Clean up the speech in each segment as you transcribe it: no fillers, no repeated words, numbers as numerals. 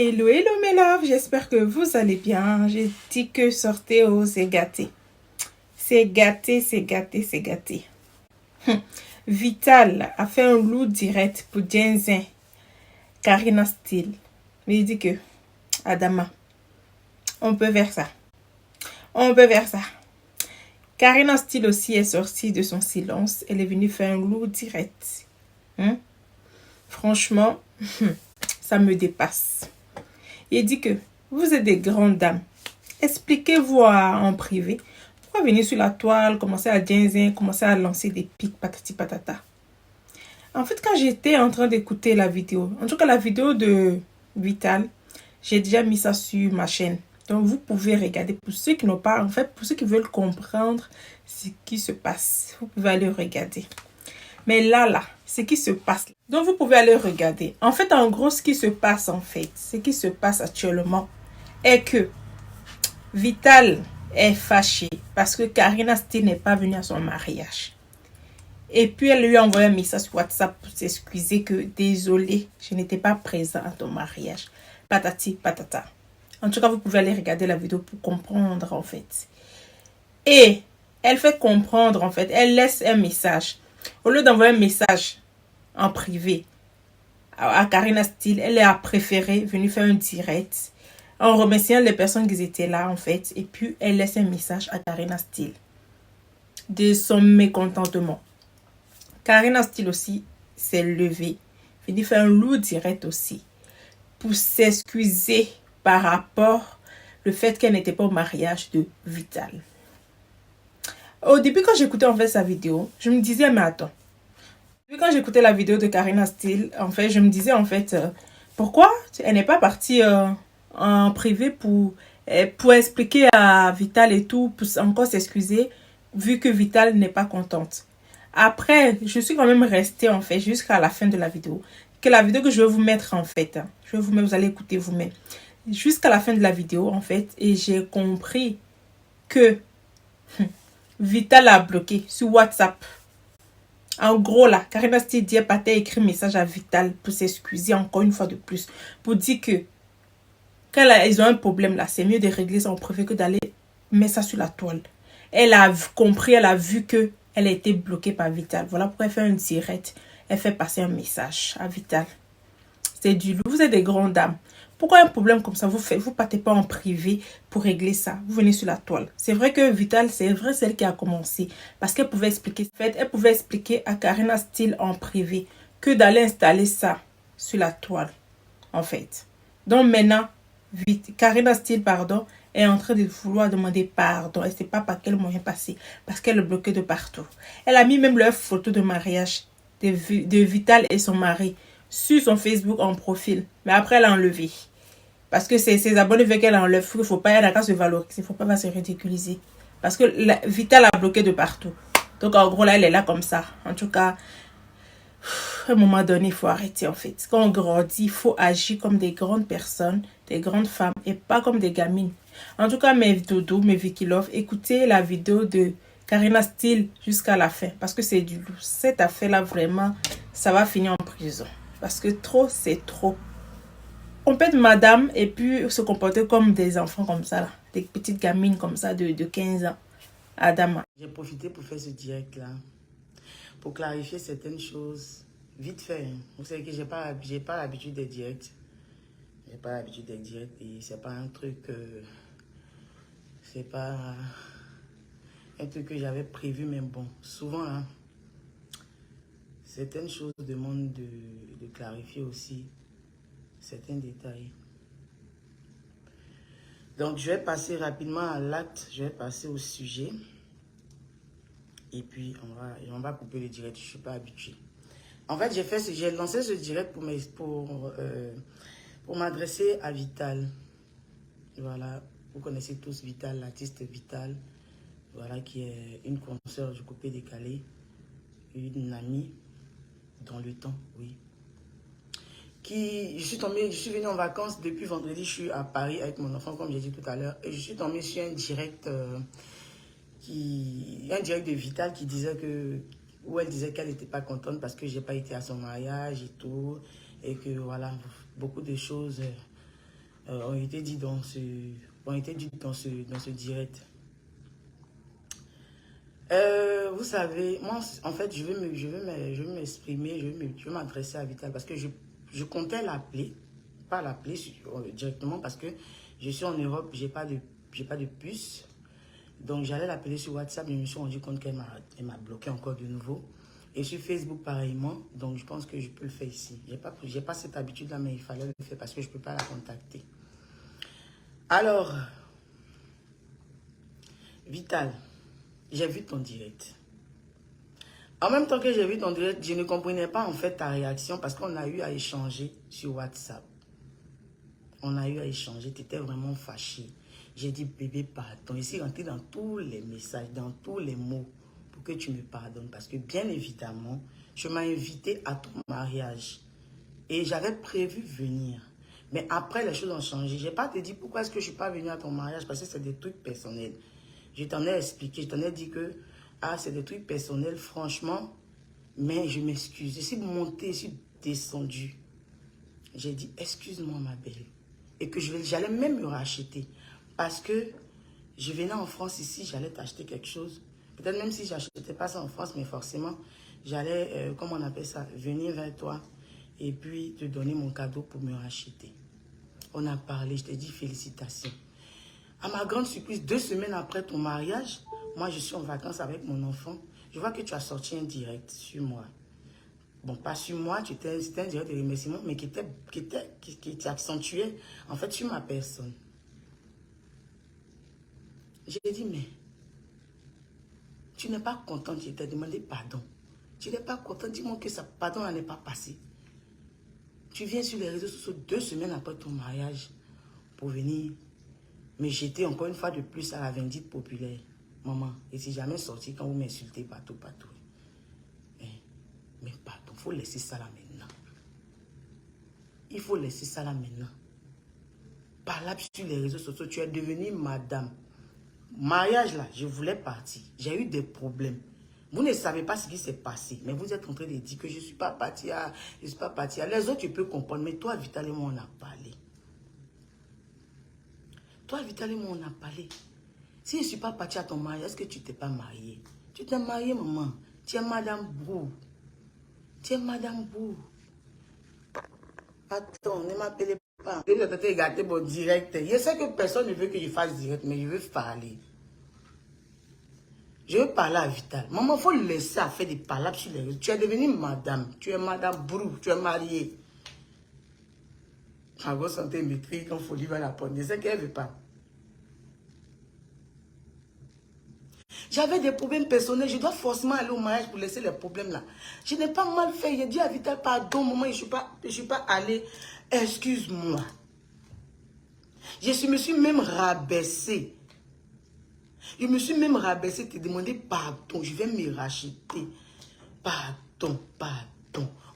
Hello, hello mes loves, j'espère que vous allez bien. J'ai dit que sortez, oh, c'est gâté. C'est gâté, c'est gâté, c'est gâté. Vital a fait un loup direct pour Jenzin, Karina Steele. Mais il dit que, Adama, on peut faire ça. On peut faire ça. Karina Steele aussi est sortie de son silence. Elle est venue faire un loup direct. Franchement, ça me dépasse. Il dit que vous êtes des grandes dames. Expliquez-vous en privé. Pourquoi venir sur la toile, commencer à Jenzin, commencer à lancer des pics, patati patata. En fait, quand j'étais en train d'écouter la vidéo, en tout cas la vidéo de Vital, j'ai déjà mis ça sur ma chaîne. Donc vous pouvez regarder. Pour ceux qui n'ont pas, en fait, pour ceux qui veulent comprendre ce qui se passe, vous pouvez aller regarder. Mais là, ce qui se passe. Donc vous pouvez aller regarder. En fait, en gros, ce qui se passe actuellement est que Vital est fâchée parce que Karina Steele n'est pas venue à son mariage. Et puis elle lui a envoyé un message sur WhatsApp pour s'excuser que désolé, je n'étais pas présent à ton mariage. Patati patata. En tout cas, vous pouvez aller regarder la vidéo pour comprendre en fait. Et elle fait comprendre en fait, elle laisse un message. Au lieu d'envoyer un message en privé à Karina Steele, elle a préféré venir faire un direct en remerciant les personnes qui étaient là en fait. Et puis elle laisse un message à Karina Steele de son mécontentement. Karina Steele aussi s'est levée, venue faire un loup direct aussi pour s'excuser par rapport au fait qu'elle n'était pas au mariage de Vital. Au début, quand j'écoutais en fait sa vidéo, je me disais, mais attends. Quand j'écoutais la vidéo de Karina Steele, en fait, je me disais en fait, pourquoi elle n'est pas partie en privé pour expliquer à Vital et tout, pour encore s'excuser, vu que Vital n'est pas contente. Après, je suis quand même restée en fait jusqu'à la fin de la vidéo. Que la vidéo que je vais vous mettre en fait, je vais vous mettre, vous allez écouter vous-même. Jusqu'à la fin de la vidéo en fait, et j'ai compris que Vital a bloqué sur WhatsApp. En gros là, Karina Steele dit a écrit message à Vital pour s'excuser encore une fois de plus. Pour dire que quand ils ont un problème là, c'est mieux de régler ça en privé que d'aller mettre ça sur la toile. Elle a compris, elle a vu que elle a été bloquée par Vital. Voilà pourquoi elle fait un direct. Elle fait passer un message à Vital. C'est du loup. Vous êtes des grandes dames. Pourquoi un problème comme ça, vous partez pas en privé pour régler ça? Vous venez sur la toile. C'est vrai que Vital, c'est vrai, c'est elle qui a commencé. Parce qu'elle pouvait expliquer. Elle pouvait expliquer à Karina Steele en privé que d'aller installer ça sur la toile. En fait. Donc maintenant, Karina Steele, pardon, est en train de vouloir demander pardon. Elle ne sait pas par quel moyen passer. Parce qu'elle est bloquée de partout. Elle a mis même leur photo de mariage de Vital et son mari sur son Facebook en profil. Mais après, elle a enlevé. Parce que ses abonnés veulent qu'elle enlève. Il ne faut pas, elle n'a qu'à se valoriser. Il ne faut pas se ridiculiser. Parce que Vital a bloqué de partout. Donc, en gros, là, elle est là comme ça. En tout cas, à un moment donné, il faut arrêter, en fait. Quand on grandit, il faut agir comme des grandes personnes, des grandes femmes, et pas comme des gamines. En tout cas, mes doudous, mes Vicky Love, écoutez la vidéo de Karina Steele jusqu'à la fin. Parce que c'est du loup. Cette affaire-là, vraiment, ça va finir en prison. Parce que trop, c'est trop. On peut être madame et puis se comporter comme des enfants comme ça, là. Des petites gamines comme ça de 15 ans. Adama. J'ai profité pour faire ce direct-là, pour clarifier certaines choses, vite fait. Vous savez que j'ai pas l'habitude des directs. J'ai pas l'habitude des directs et c'est pas un truc... c'est pas un truc que j'avais prévu, mais bon, souvent, hein, certaines choses demandent de clarifier aussi certains détails. Donc, je vais passer rapidement à l'acte, je vais passer au sujet. Et puis, on va couper le direct, je ne suis pas habitué. En fait, j'ai lancé ce direct pour m'adresser à Vital. Voilà, vous connaissez tous Vital, l'artiste Vital. Voilà, qui est une consoeur du coupé décalé, une amie dans le temps, oui. Je suis venue en vacances depuis vendredi, je suis à Paris avec mon enfant, comme j'ai dit tout à l'heure, et je suis tombée sur un direct, de Vital qui disait où elle disait qu'elle n'était pas contente parce que j'ai pas été à son mariage et tout, et que voilà, beaucoup de choses ont été dit dans ce, dans ce direct. Vous savez, moi, en fait, je vais m'exprimer, je vais m'adresser à Vital parce que je comptais l'appeler, pas l'appeler directement parce que je suis en Europe, j'ai pas de puce. Donc, j'allais l'appeler sur WhatsApp, mais je me suis rendu compte qu'elle m'a bloqué encore de nouveau. Et sur Facebook, pareillement. Donc, je pense que je peux le faire ici. J'ai pas cette habitude-là, mais il fallait le faire parce que je peux pas la contacter. Alors, Vital, j'ai vu ton direct. En même temps que j'ai vu ton direct, je ne comprenais pas en fait ta réaction parce qu'on a eu à échanger sur WhatsApp. On a eu à échanger, tu étais vraiment fâché. J'ai dit, bébé, pardon. Ici, rentré dans tous les messages, dans tous les mots pour que tu me pardonnes. Parce que bien évidemment, tu m'as invité à ton mariage. Et j'avais prévu venir. Mais après, les choses ont changé. Je n'ai pas te dit pourquoi est-ce que je ne suis pas venue à ton mariage parce que c'est des trucs personnels. Je t'en ai expliqué, je t'en ai dit que c'est des trucs personnels, franchement. Mais je m'excuse. Je suis montée, je suis descendue. J'ai dit, excuse-moi ma belle. Et que j'allais même me racheter. Parce que je venais en France ici, j'allais t'acheter quelque chose. Peut-être même si je n'achetais pas ça en France, mais forcément, j'allais, comment on appelle ça, venir vers toi et puis te donner mon cadeau pour me racheter. On a parlé, je t'ai dit félicitations. À ma grande surprise, 2 semaines après ton mariage, moi je suis en vacances avec mon enfant. Je vois que tu as sorti un direct sur moi. Bon, pas sur moi, c'était un direct de remerciement, mais qui accentuait en fait sur ma personne. J'ai dit, mais tu n'es pas content, je t'ai demandé pardon. Tu n'es pas content, dis-moi que ça, pardon n'est pas passé. Tu viens sur les réseaux sociaux 2 semaines après ton mariage pour venir me jeter encore une fois de plus à la vindicte populaire. Maman, et si jamais sorti quand vous m'insultez partout. Mais pardon, il faut laisser ça là maintenant. Il faut laisser ça là maintenant. Par là sur les réseaux sociaux, tu es devenue madame. Mariage là, je voulais partir. J'ai eu des problèmes. Vous ne savez pas ce qui s'est passé, mais vous êtes en train de dire que je ne suis pas partie à... Je suis pas partie à... Les autres, tu peux comprendre, mais toi, Vital et moi, on a parlé. Toi, Vital et moi, on a parlé. Si je ne suis pas partie à ton mariage, est-ce que tu t'es pas mariée? Tu t'es mariée, maman. Tu es Madame Brou. Tu es Madame Brou. Attends, ne m'appelez pas. Je vais te regarder mon direct. Je sais que personne ne veut que je fasse direct, mais je veux parler. Je veux parler à Vital. Maman, il faut le laisser à faire des palabres sur les réseaux. Tu es devenue madame. Tu es Madame Brou. Tu es mariée. Ma grosse santé maîtrise quand Folie va la prendre. Je sais qu'elle ne veut pas. J'avais des problèmes personnels. Je dois forcément aller au mariage pour laisser les problèmes là. Je n'ai pas mal fait. J'ai dit à Vital, pardon, maman, je ne suis pas allée. Excuse-moi. Je me suis même rabaissée. Je me suis même rabaissée, te demander pardon. Je vais me racheter. Pardon.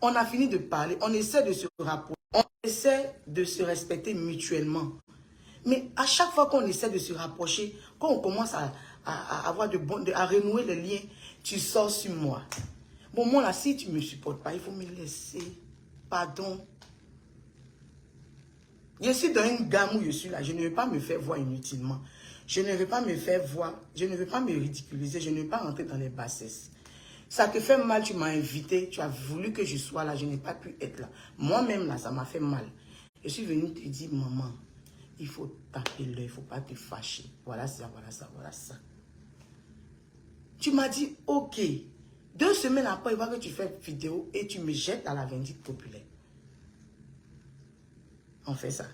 On a fini de parler. On essaie de se rapprocher. On essaie de se respecter mutuellement. Mais à chaque fois qu'on essaie de se rapprocher, quand on commence à avoir à renouer les liens, tu sors sur moi. Bon, moi là, si tu ne me supportes pas, il faut me laisser. Pardon. Je suis dans une gamme où je suis là. Je ne veux pas me faire voir inutilement. Je ne veux pas me faire voir. Je ne veux pas me ridiculiser. Je ne veux pas rentrer dans les bassesses. Ça te fait mal, tu m'as invité. Tu as voulu que je sois là. Je n'ai pas pu être là. Moi-même là, ça m'a fait mal. Je suis venue te dire, maman, il faut taper l'œil. Il ne faut pas te fâcher. Voilà ça. Tu m'as dit, ok. 2 semaines après, il va que tu fais vidéo et tu me jettes à la vindicte populaire. On fait ça.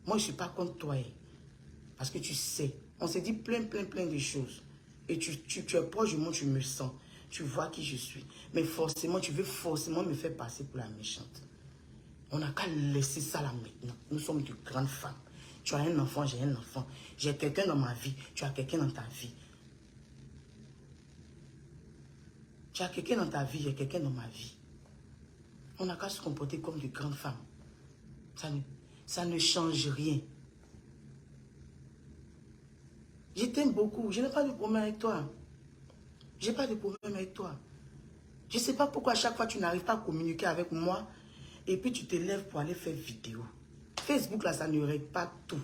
Moi, je ne suis pas contre toi. Parce que tu sais, on s'est dit plein de choses. Et tu es proche de moi, tu me sens. Tu vois qui je suis. Mais forcément, tu veux forcément me faire passer pour la méchante. On n'a qu'à laisser ça là maintenant. Nous sommes de grandes femmes. Tu as un enfant, j'ai un enfant. J'ai quelqu'un dans ma vie, tu as quelqu'un dans ta vie. Tu as quelqu'un dans ta vie, j'ai quelqu'un dans ma vie. On n'a qu'à se comporter comme de grandes femmes. Ça ne change rien. Je t'aime beaucoup. Je n'ai pas de problème avec toi. Je ne sais pas pourquoi à chaque fois tu n'arrives pas à communiquer avec moi. et puis tu te lèves pour aller faire vidéo. Facebook, là, ça ne règle pas tout.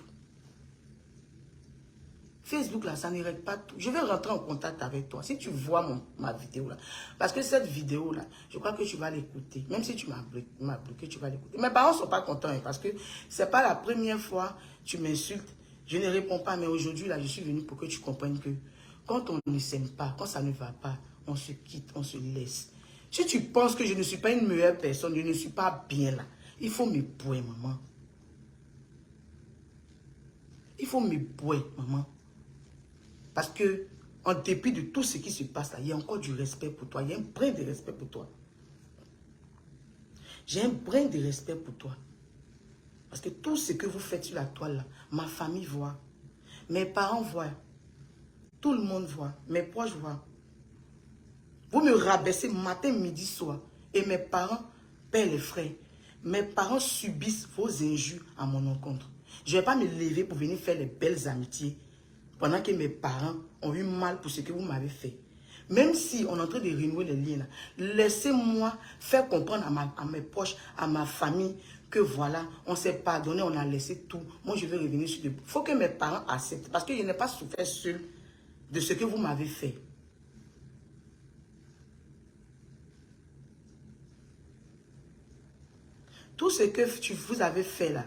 Facebook, là, ça ne règle pas tout. Je vais rentrer en contact avec toi. Si tu vois ma vidéo, là. Parce que cette vidéo, là, je crois que tu vas l'écouter. Même si tu m'as bloqué, tu vas l'écouter. Mes parents ne sont pas contents, hein, parce que ce n'est pas la première fois que tu m'insultes. Je ne réponds pas, mais aujourd'hui, là, je suis venu pour que tu comprennes que quand on ne s'aime pas, quand ça ne va pas, on se quitte, on se laisse. Si tu penses que je ne suis pas une meilleure personne, je ne suis pas bien là, il faut me boire, maman. Il faut me boire, maman. Parce que, en dépit de tout ce qui se passe là, il y a encore du respect pour toi. Il y a un brin de respect pour toi. J'ai un brin de respect pour toi. Parce que tout ce que vous faites sur la toile là, ma famille voit. Mes parents voient. Tout le monde voit. Mes proches voient. Vous me rabaissez matin, midi, soir. Et mes parents paient les frais. Mes parents subissent vos injures à mon encontre. Je ne vais pas me lever pour venir faire les belles amitiés pendant que mes parents ont eu mal pour ce que vous m'avez fait. Même si on est en train de renouer les liens, laissez-moi faire comprendre à mes proches, à ma famille, que voilà, on s'est pardonné, on a laissé tout. Moi, je vais revenir sur le... Il faut que mes parents acceptent. Parce que je n'ai pas souffert seul de ce que vous m'avez fait. Tout ce que vous avez fait là,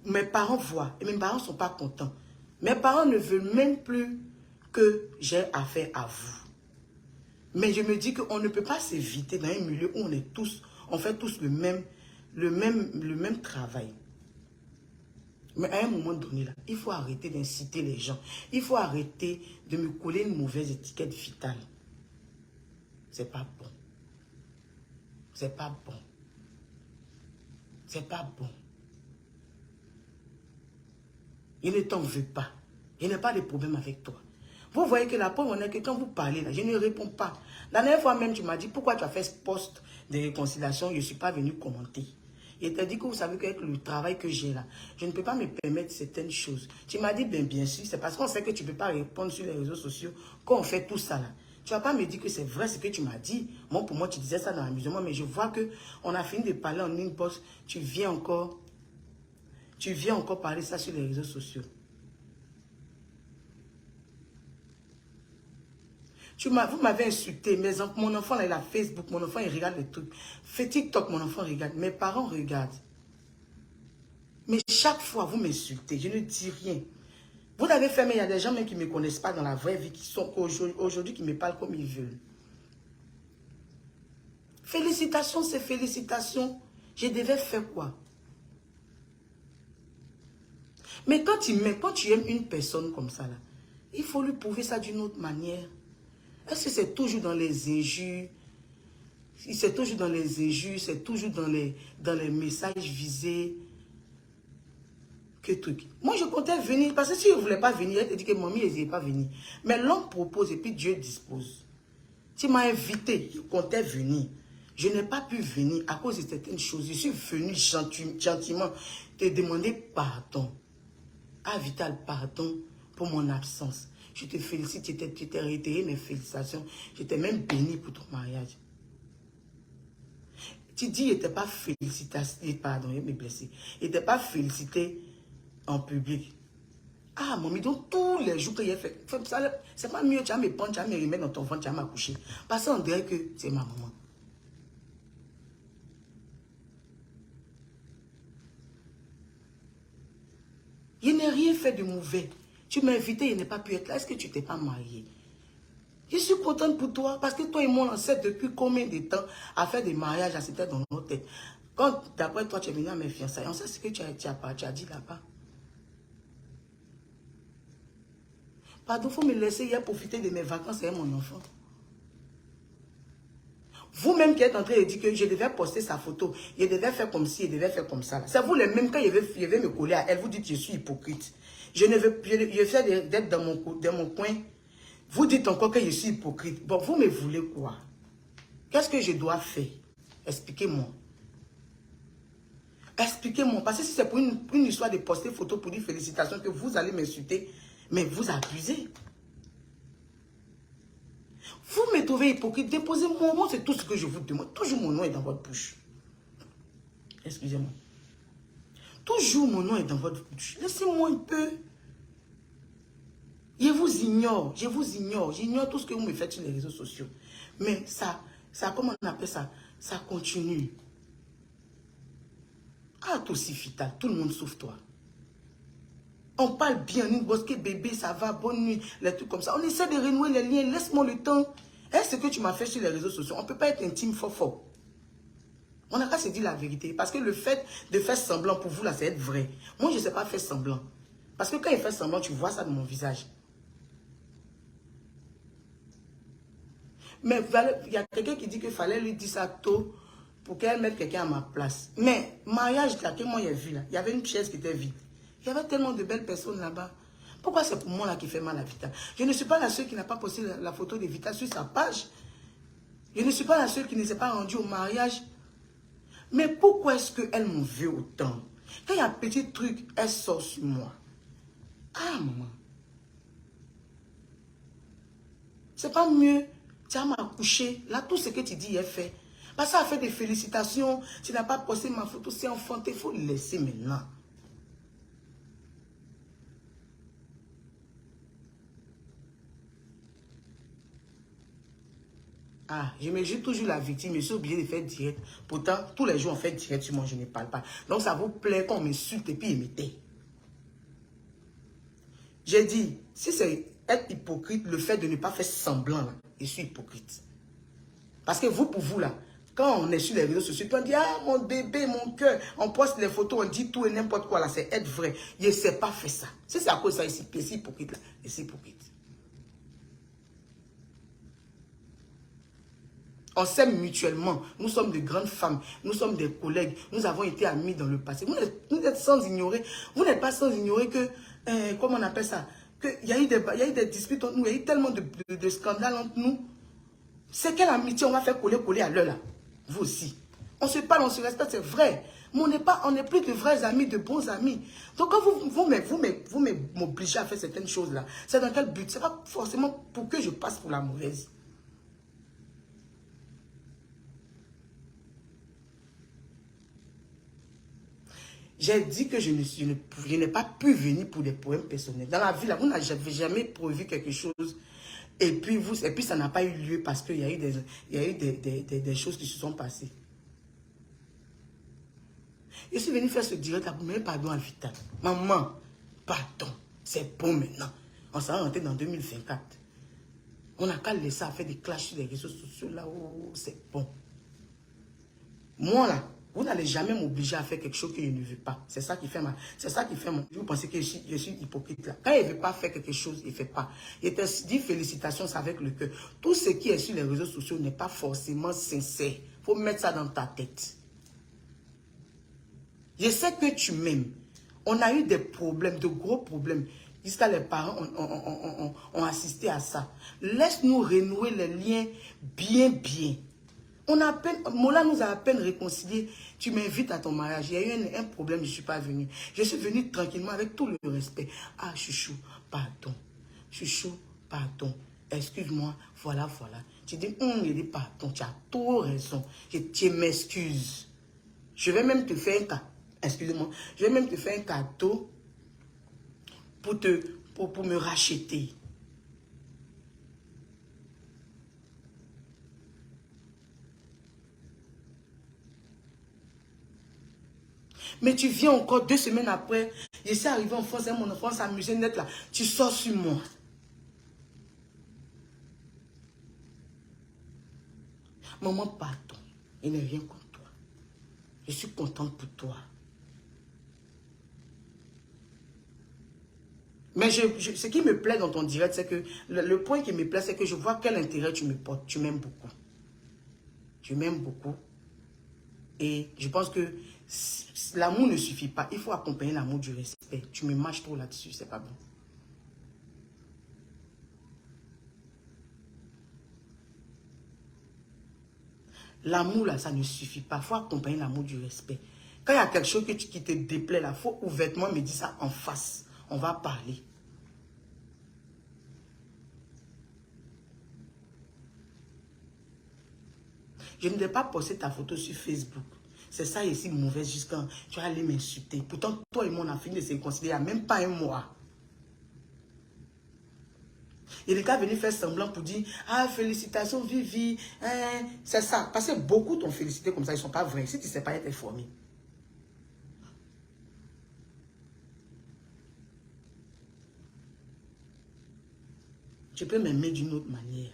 mes parents voient et mes parents ne sont pas contents. Mes parents ne veulent même plus que j'ai affaire à vous. Mais je me dis qu'on ne peut pas s'éviter dans un milieu où on fait tous le même travail. Mais à un moment donné, là, il faut arrêter d'inciter les gens. Il faut arrêter de me coller une mauvaise étiquette vitale. C'est pas bon. C'est pas bon. C'est pas bon. Je ne t'en veux pas. Je n'ai pas de problème avec toi. Vous voyez que la preuve, on est que quand vous parlez, là, je ne réponds pas. La dernière fois même, tu m'as dit, pourquoi tu as fait ce post de réconciliation, je ne suis pas venu commenter. Et tu as dit que vous savez qu'avec le travail que j'ai là, je ne peux pas me permettre certaines choses. Tu m'as dit, bien sûr, c'est parce qu'on sait que tu ne peux pas répondre sur les réseaux sociaux quand on fait tout ça là. Tu ne vas pas me dire que c'est vrai ce que tu m'as dit. Moi, pour moi, tu disais ça dans l'amusement, mais je vois qu'on a fini de parler en inbox. Tu viens encore parler ça sur les réseaux sociaux. Vous m'avez insulté. Mon enfant, là, il a Facebook. Mon enfant, il regarde les trucs. Fait TikTok, mon enfant regarde. Mes parents regardent. Mais chaque fois, vous m'insultez. Je ne dis rien. Vous l'avez fait, mais il y a des gens même qui ne me connaissent pas dans la vraie vie, qui sont aujourd'hui, qui me parlent comme ils veulent. Félicitations, c'est félicitations. Je devais faire quoi? Mais quand tu aimes une personne comme ça, là, il faut lui prouver ça d'une autre manière. Est-ce que c'est toujours dans les injures? C'est toujours dans les injures, c'est toujours dans les messages visés. Que truc. Moi, je comptais venir, parce que si je ne voulais pas venir, elle te dit que mamie, elle n'est pas venir. Mais l'homme propose et puis Dieu dispose. Tu m'as invité, je comptais venir. Je n'ai pas pu venir à cause de certaines choses. Je suis venu gentiment te demander pardon. Ah, Vital, pardon pour mon absence. Je te félicite, tu t'es réitéré mes félicitations. Je t'ai même béni pour ton mariage. Tu dis, il n'était pas félicité, pardon, il m'est blessé. Il n'était pas félicité en public. Ah, mamie, donc tous les jours que j'ai fait, c'est pas mieux, tu vas me prendre, tu vas me remettre dans ton ventre, tu vas m'accoucher. Parce qu'on dirait que c'est ma maman. Je n'ai rien fait de mauvais. Tu m'as invité, je n'ai pas pu être là. Est-ce que tu t'es pas marié? Je suis contente pour toi parce que toi et moi, on sait depuis combien de temps à faire des mariages, à c'était dans nos têtes. Quand d'après toi, tu es venu à mes fiançailles, on sait ce que tu as dit là-bas. Pardon, il faut me laisser hier profiter de mes vacances avec mon enfant. Vous-même qui êtes en train de dire que je devais poster sa photo, je devais faire comme ci, je devais faire comme ça. C'est vous les mêmes, quand je vais me coller à elle, vous dites que je suis hypocrite. Je fais d'être dans mon coin. Vous dites encore que je suis hypocrite. Bon, vous me voulez quoi? Qu'est-ce que je dois faire? Expliquez-moi. Expliquez-moi. Parce que si c'est pour une histoire de poster photo pour dire félicitations que vous allez m'insulter, mais vous abusez. Vous me trouvez hypocrite. Déposez mon nom, c'est tout ce que je vous demande. Toujours mon nom est dans votre bouche. Excusez-moi. Toujours mon nom est dans votre bouche. Laissez-moi un peu. Je vous ignore, j'ignore tout ce que vous me faites sur les réseaux sociaux. Mais ça, comment on appelle ça? Ça continue. Ah, toi aussi, Fita, tout le monde sauf toi. On parle bien, nous, bosquet bébé, ça va, bonne nuit, les trucs comme ça. On essaie de renouer les liens, laisse-moi le temps. Est-ce que tu m'as fait sur les réseaux sociaux? On ne peut pas être intime fort. On n'a qu'à se dire la vérité. Parce que le fait de faire semblant pour vous, là, c'est être vrai. Moi, je ne sais pas faire semblant. Parce que quand il fait semblant, tu vois ça dans mon visage. Mais il y a quelqu'un qui dit qu'il fallait lui dire ça tôt pour qu'elle mette quelqu'un à ma place. Mais mariage, là, que moi j'ai vu là, il y avait une chaise qui était vide. Il y avait tellement de belles personnes là-bas. Pourquoi c'est pour moi là qui fait mal à Vita? Je ne suis pas la seule qui n'a pas posté la photo de Vita sur sa page. Je ne suis pas la seule qui ne s'est pas rendue au mariage. Mais pourquoi est-ce qu'elle m'en veut autant? Quand il y a un petit truc, elle sort sur moi. Ah maman. C'est pas mieux. Tu as m'accouché. Là, tout ce que tu dis est fait. Parce que ça a fait des félicitations. Tu n'as pas posté ma photo. C'est enfanté. Il faut le laisser maintenant. Ah, je me joue toujours la victime. Je suis obligé de faire direct. Pourtant, tous les jours, on fait direct sur moi. Je ne parle pas. Donc, ça vous plaît qu'on m'insulte et puis imiter. J'ai dit, si c'est être hypocrite, le fait de ne pas faire semblant, là, je suis hypocrite. Parce que vous, pour vous, là, quand on est sur les réseaux sociaux, on dit, ah, mon bébé, mon cœur, on poste les photos, on dit tout et n'importe quoi, là, c'est être vrai. Je ne sais pas faire ça. Si c'est à cause de ça, ici, c'est hypocrite, là, je suis hypocrite. On s'aime mutuellement. Nous sommes de grandes femmes. Nous sommes des collègues. Nous avons été amis dans le passé. Vous n'êtes sans ignorer. Vous n'êtes pas sans ignorer que, comment on appelle ça, qu'il y a eu des disputes entre nous. Il y a eu tellement de scandales entre nous. C'est quelle amitié on va faire coller à l'heure là? Vous aussi. On se parle, on se respecte, c'est vrai. Mais on n'est plus de vrais amis, de bons amis. Donc quand vous m'obligez à faire certaines choses là, c'est dans quel but? C'est pas forcément pour que je passe pour la mauvaise. J'ai dit que je n'ai pas pu venir pour des problèmes personnels. Dans la vie, là, vous n'avez jamais prévu quelque chose et puis ça n'a pas eu lieu parce qu'il y a eu des choses qui se sont passées. Je suis venu faire ce direct là pour me dire pardon à Vita. Maman, pardon, c'est bon maintenant. On s'est rentré dans 2024. On n'a qu'à laisser à faire des clashs sur les réseaux sociaux là, oh, c'est bon. Moi là, vous n'allez jamais m'obliger à faire quelque chose que je ne veux pas. C'est ça qui fait mal. C'est ça qui fait mon... Vous pensez que je suis hypocrite là. Quand il ne veut pas faire quelque chose, il ne fait pas. Il te dit félicitations, c'est avec le cœur. Tout ce qui est sur les réseaux sociaux n'est pas forcément sincère. Il faut mettre ça dans ta tête. Je sais que tu m'aimes. On a eu des problèmes, de gros problèmes. Jusqu'à les parents ont assisté à ça. Laisse-nous renouer les liens bien. Mola nous a à peine réconciliés. Tu m'invites à ton mariage. Il y a eu un problème, je ne suis pas venue. Je suis venue tranquillement avec tout le respect. Ah, chouchou, pardon. Chouchou, pardon. Excuse-moi, voilà. Tu dis, il dit pardon, tu as trop raison. Tu m'excuses. Je vais même te faire un cas. Excusez-moi. Je vais même te faire un cadeau pour me racheter. Mais tu viens encore 2 semaines après. Je suis arrivé en France et mon enfant s'amusait net là. Tu sors sur moi. Maman, pardon. Il n'est rien contre toi. Je suis contente pour toi. Mais ce qui me plaît dans ton direct, c'est que le point qui me plaît, c'est que je vois quel intérêt tu me portes. Tu m'aimes beaucoup. Tu m'aimes beaucoup. Et je pense que l'amour ne suffit pas. Il faut accompagner l'amour du respect. Tu me mâches trop là-dessus, c'est pas bon. L'amour, là, ça ne suffit pas. Il faut accompagner l'amour du respect. Quand il y a quelque chose qui te déplaît, là, il faut ouvertement me dire ça en face. On va parler. Je ne vais pas poster ta photo sur Facebook. C'est ça ici mauvaise jusqu'à tu vas aller m'insulter. Pourtant, toi et moi, on a fini de se réconcilier il n'y a même pas un mois. Et le gars est venu faire semblant pour dire, ah, félicitations, Vivi. Hein, c'est ça. Parce que beaucoup t'ont félicité comme ça, ils ne sont pas vrais. Si tu ne sais pas être informé. Tu peux m'aimer d'une autre manière.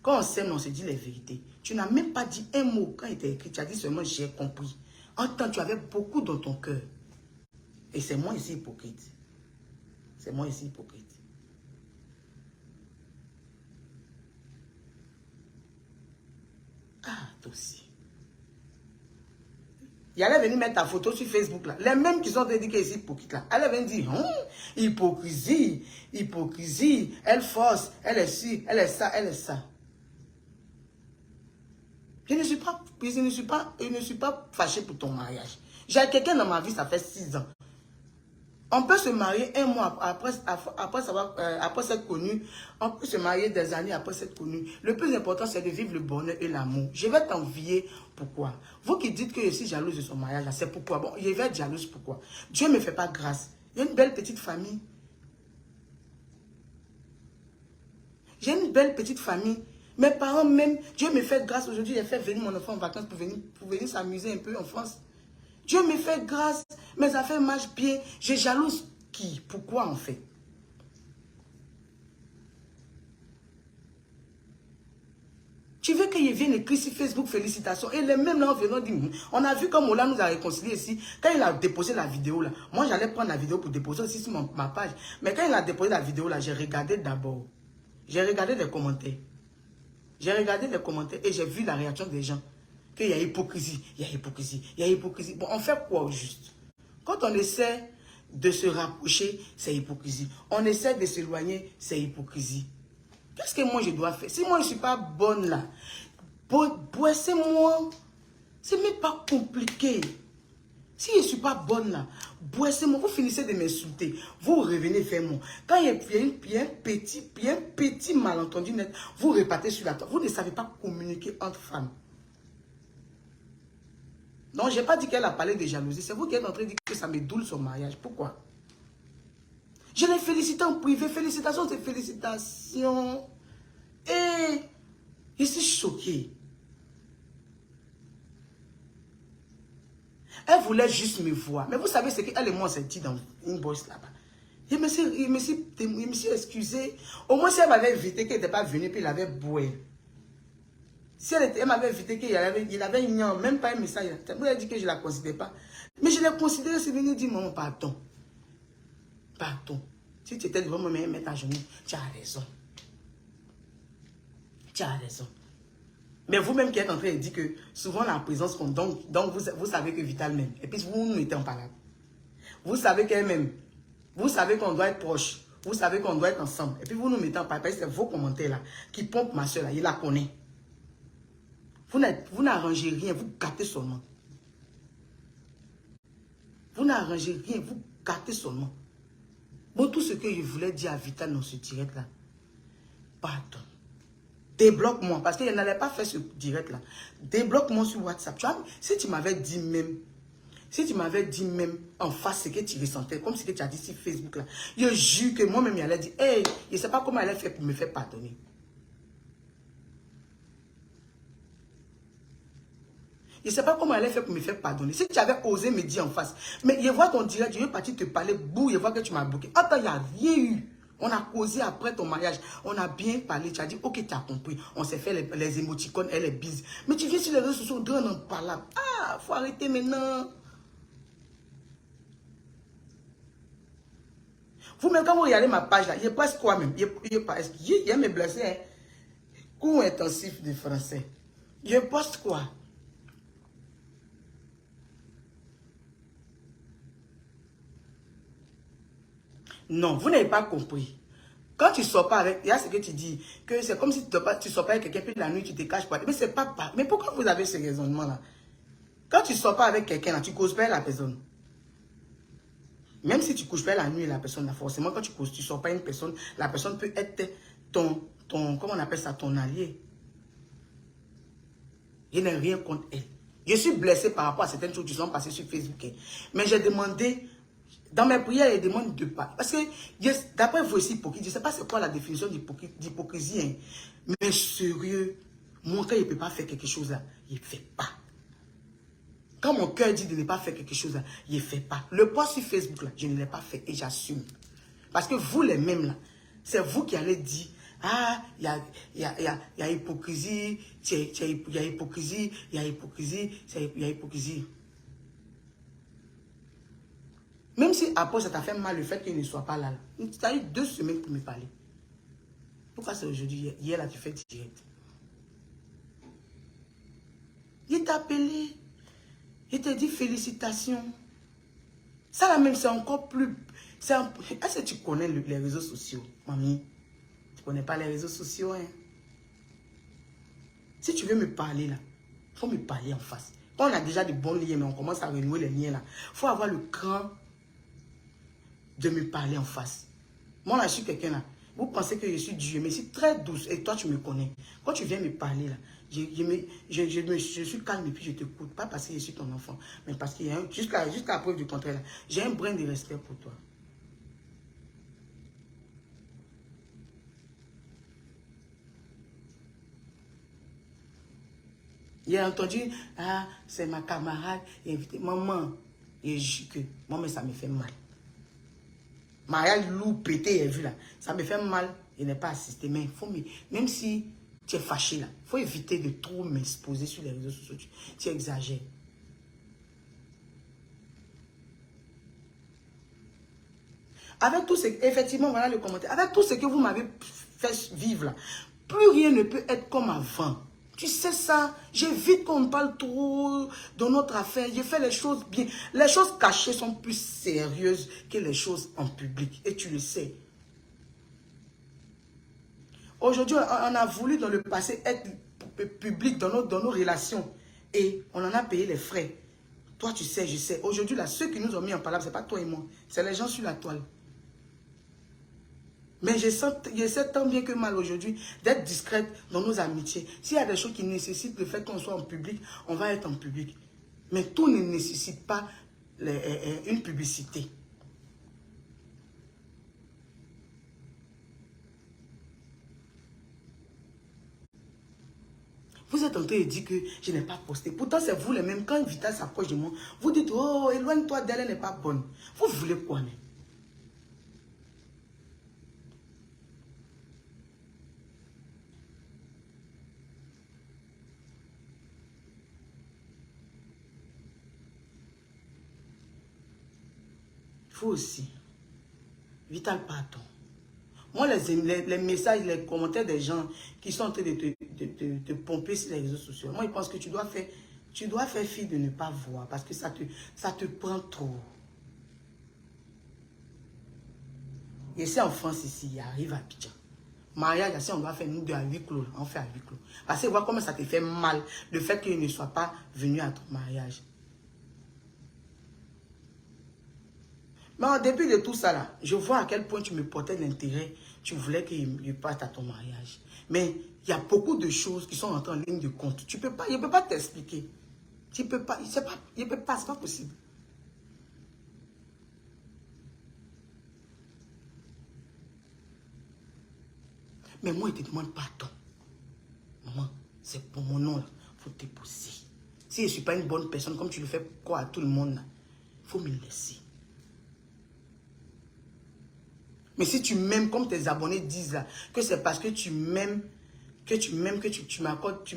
Quand on s'aime, on se dit les vérités. Tu n'as même pas dit un mot quand il t'a écrit. Tu as dit seulement j'ai compris. En temps, tu avais beaucoup dans ton cœur. Et c'est moi ici hypocrite. C'est moi ici hypocrite. Ah, toi aussi. Il allait venir mettre ta photo sur Facebook là. Les mêmes qui sont dit que c'est hypocrite là. Elle allait venir dire, hypocrisie, hypocrisie, elle force, elle est ci, elle est ça, elle est ça. Je ne suis pas fâché pour ton mariage. J'ai quelqu'un dans ma vie, ça fait 6 ans. On peut se marier un mois après s'être connu. On peut se marier des années après s'être connu. Le plus important, c'est de vivre le bonheur et l'amour. Je vais t'envier. Pourquoi? Vous qui dites que je suis jalouse de son mariage, c'est pourquoi? Bon, je vais être jalouse. Pourquoi? Dieu ne me fait pas grâce. Il y a une belle petite famille. J'ai une belle petite famille. Mes parents même, Dieu me fait grâce. Aujourd'hui, j'ai fait venir mon enfant en vacances pour venir s'amuser un peu en France. Dieu me fait grâce, mes affaires marchent bien. Je jalouse qui? Pourquoi en fait? Tu veux qu'il vienne écrire sur Facebook félicitations et les mêmes là en venant dire, on a vu comme Ola nous a réconcilié ici. Quand il a déposé la vidéo là, moi j'allais prendre la vidéo pour déposer aussi sur ma page. Mais quand il a déposé la vidéo là, j'ai regardé d'abord. J'ai regardé les commentaires. J'ai regardé les commentaires et j'ai vu la réaction des gens. Qu'il y a hypocrisie, il y a hypocrisie, il y a hypocrisie. Bon, on fait quoi au juste? Quand on essaie de se rapprocher, c'est hypocrisie. On essaie de s'éloigner, c'est hypocrisie. Qu'est-ce que moi je dois faire? Si moi je ne suis pas bonne là, boissez-moi. C'est même pas compliqué. Si je ne suis pas bonne là, boissez-moi. Vous finissez de m'insulter. Vous revenez vers moi. Quand il y a un petit malentendu net, vous repartez sur la table. Vous ne savez pas communiquer entre femmes. Non, je n'ai pas dit qu'elle a parlé de jalousie. C'est vous qui êtes en train de dire que ça me doule son mariage. Pourquoi? Je l'ai félicité en privé. Félicitations, c'est félicitations. Et je suis choquée. Elle voulait juste me voir. Mais vous savez ce qu'elle et moi s'est dit dans une boîte là-bas. Je me suis excusé. Au moins, si elle m'avait invité, qu'elle n'était pas venue, puis il avait boué. Si elle m'avait invité, qu'il avait ignoré, même pas un message. Vous avez dit que je ne la considère pas. Mais je l'ai considéré, c'est venu dire, maman, pardon. Pardon. Si tu étais devant moi, mettre à genoux, tu as raison. Tu as raison. Mais vous-même qui êtes en train de dire que souvent la présence compte, donc vous savez que Vital m'aime. Et puis vous nous mettez en parade. Vous savez qu'elle m'aime. Vous savez qu'on doit être proche. Vous savez qu'on doit être ensemble. Et puis vous nous mettez en parade. C'est vos commentaires là qui pompent ma soeur là. Il la connaît. Vous n'arrangez rien, vous gâtez seulement. Vous n'arrangez rien, vous gâtez seulement. Bon, tout ce que je voulais dire à Vital dans ce direct là, pardon. Débloque-moi, parce qu'il n'allait pas faire ce direct là. Débloque-moi sur WhatsApp. Tu vois, si tu m'avais dit même en face ce que tu ressentais, comme ce que tu as dit sur Facebook là, je jure que moi-même, il allait dire, hey, je ne sais pas comment elle allait faire pour me faire pardonner. Je ne sais pas comment elle allait faire pour me faire pardonner. Si tu avais osé me dire en face, mais je vois ton direct, je vais partir te parler, bouh, je vois que tu m'as bloqué. Attends, il n'y a rien eu. On a causé après ton mariage. On a bien parlé. Tu as dit, ok, tu as compris. On s'est fait les émoticônes, elle est bise. Mais tu viens sur les réseaux sociaux, on n'en parle pas. Ah, il faut arrêter maintenant. Vous-même, quand vous regardez ma page là, il est presque quoi même? Il y a mes blessés. Hein? Cours intensif de français. Je poste quoi? Non, vous n'avez pas compris. Quand tu ne sors pas avec, il y a ce que tu dis, que c'est comme si tu ne sors pas avec quelqu'un, puis la nuit tu te caches pas. Mais c'est pas. Mais pourquoi vous avez ce raisonnement-là? Quand tu ne sors pas avec quelqu'un, tu ne causes pas la personne. Même si tu ne couches pas la nuit, la personne, là, forcément, quand tu ne sors pas une personne, la personne peut être comment on appelle ça, ton allié. Je n'ai rien contre elle. Je suis blessé par rapport à certaines choses qui sont passées sur Facebook. Hein. Mais j'ai demandé, dans mes prières, je demande de pas. Parce que, d'après vous aussi, hypocrite, je ne sais pas c'est quoi la définition d'hypocrisie. Hein. Mais sérieux, mon cœur, il ne peut pas faire quelque chose là. Il ne fait pas. Quand mon cœur dit de ne pas faire quelque chose là, il ne fait pas. Le post sur Facebook là, je ne l'ai pas fait et j'assume. Parce que vous les mêmes là, c'est vous qui allez dire, ah, il y a hypocrisie, il y a hypocrisie, il y a hypocrisie, il y a hypocrisie. Même si après ça t'a fait mal le fait qu'il ne soit pas là. Tu as eu 2 semaines pour me parler. Pourquoi c'est aujourd'hui? Hier là, tu fais direct. Il t'a appelé. Il t'a dit félicitations. Ça là même, c'est encore plus... Est-ce que tu connais les réseaux sociaux, mamie? Tu ne connais pas les réseaux sociaux, hein? Si tu veux me parler là, il faut me parler en face. Quand on a déjà de bons liens, mais on commence à renouer les liens là, il faut avoir le cran de me parler en face. Moi là, je suis quelqu'un là. Vous pensez que je suis Dieu, mais je suis très douce. Et toi, tu me connais. Quand tu viens me parler là, je suis calme et puis je t'écoute. Pas parce que je suis ton enfant, mais parce qu'il y a jusqu'à la preuve du contraire là, j'ai un brin de respect pour toi. Il a entendu, ah, c'est ma camarade, invité. Maman, et je que moi, mais ça me fait mal. Mariage loup pété, il a vu là. Ça me fait mal, il n'est pas assisté. Mais il faut, même si tu es fâché là, il faut éviter de trop m'exposer sur les réseaux sociaux. Tu exagères. Avec tout ce, effectivement, voilà le commentaire. Avec tout ce que vous m'avez fait vivre là, plus rien ne peut être comme avant. Tu sais ça, j'évite qu'on parle trop de notre affaire. Je fais les choses bien. Les choses cachées sont plus sérieuses que les choses en public. Et tu le sais. Aujourd'hui, on a voulu dans le passé être public dans nos relations. Et on en a payé les frais. Toi, tu sais, je sais. Aujourd'hui, là, ceux qui nous ont mis en parole, ce n'est pas toi et moi. C'est les gens sur la toile. Mais je sais tant bien que mal aujourd'hui d'être discrète dans nos amitiés. S'il y a des choses qui nécessitent le fait qu'on soit en public, on va être en public. Mais tout ne nécessite pas une publicité. Vous êtes en train de dire que je n'ai pas posté. Pourtant, c'est vous les mêmes. Quand Vital s'approche de moi, vous dites, oh, éloigne-toi d'elle, elle n'est pas bonne. Vous voulez quoi, mais? Vous aussi. Vital, pardon. Moi, les messages, les commentaires des gens qui sont en train de te pomper sur les réseaux sociaux, moi, je pense que tu dois faire fi de ne pas voir parce que ça te prend trop. Et c'est en France ici, il arrive à Abidjan. Mariage, si on doit faire nous deux à 8 clos, on fait à 8 clos. Parce que vois comment ça te fait mal, le fait qu'il ne soit pas venu à ton mariage. Mais en début de tout ça, là, je vois à quel point tu me portais l'intérêt. Tu voulais qu'il parte à ton mariage. Mais il y a beaucoup de choses qui sont entrées en ligne de compte. Tu peux pas, il ne peut pas t'expliquer. Tu peux pas, c'est pas possible. Mais moi, il te demande pardon. Maman, c'est pour mon nom, là. Il faut te poser. Si je ne suis pas une bonne personne, comme tu le fais quoi à tout le monde, il faut me laisser. Mais si tu m'aimes, comme tes abonnés disent là, que c'est parce que tu m'aimes, que tu m'apportes,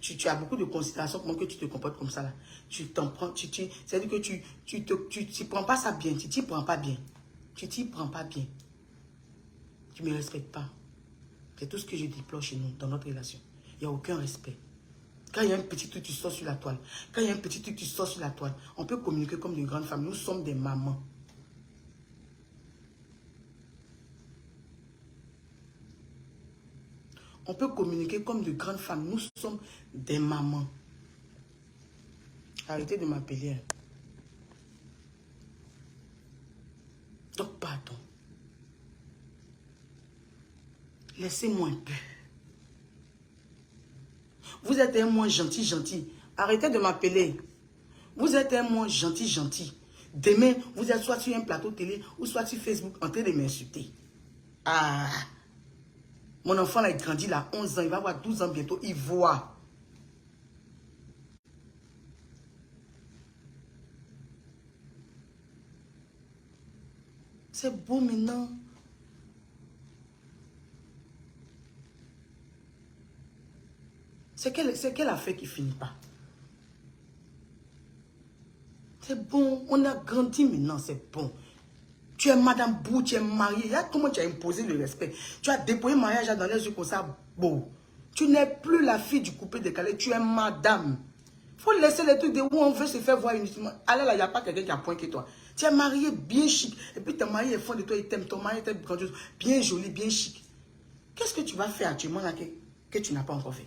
tu as beaucoup de considération pour moi que tu te comportes comme ça là. Tu t'en prends, c'est-à-dire que tu ne prends pas ça bien, tu t'y prends pas bien. Tu t'y prends pas bien. Tu ne me respectes pas. C'est tout ce que je déplore chez nous, dans notre relation. Il n'y a aucun respect. Quand il y a un petit truc, tu sors sur la toile. Quand il y a un petit truc, tu sors sur la toile. On peut communiquer comme de grandes femmes. Nous sommes des mamans. On peut communiquer comme de grandes femmes. Nous sommes des mamans. Arrêtez de m'appeler. Donc, pardon. Laissez-moi un peu. Vous êtes un moins gentil. Arrêtez de m'appeler. Vous êtes un monde gentil, gentil. Demain, vous êtes soit sur un plateau télé ou soit sur Facebook en train de m'insulter. Ah! Mon enfant là, il grandit là, 11 ans, il va avoir 12 ans bientôt, il voit. C'est beau maintenant. C'est quelle affaire qui finit pas? C'est bon, on a grandi maintenant, c'est bon. Tu es Madame Bou, tu es mariée. Là, comment tu as imposé le respect? Tu as déployé mariage dans les yeux comme ça, beau. Tu n'es plus la fille du coupé décalé, tu es madame. Il faut laisser les trucs de où on veut se faire voir uniquement. Allez là, il n'y a pas quelqu'un qui a point que toi. Tu es mariée bien chic. Et puis ton mari est fond de toi, il t'aime. Ton mari est grandiose, bien joli, bien chic. Qu'est-ce que tu vas faire actuellement là que tu n'as pas encore fait?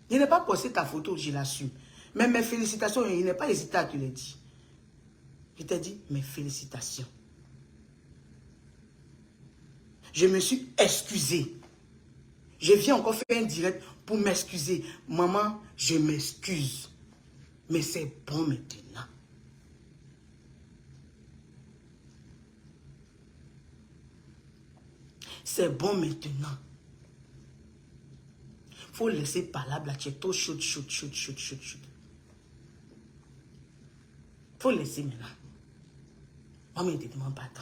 Il n'est pas posté ta photo, je l'assume. Mais mes félicitations, il n'est pas hésité à te le dire. Je t'ai dit, mes félicitations. Je me suis excusé. Je viens encore faire un direct pour m'excuser. Maman, je m'excuse. Mais c'est bon maintenant. C'est bon maintenant. Faut laisser parler là, tu es trop chaude. Faut laisser maintenant. Moi, je ne te demande pas tant.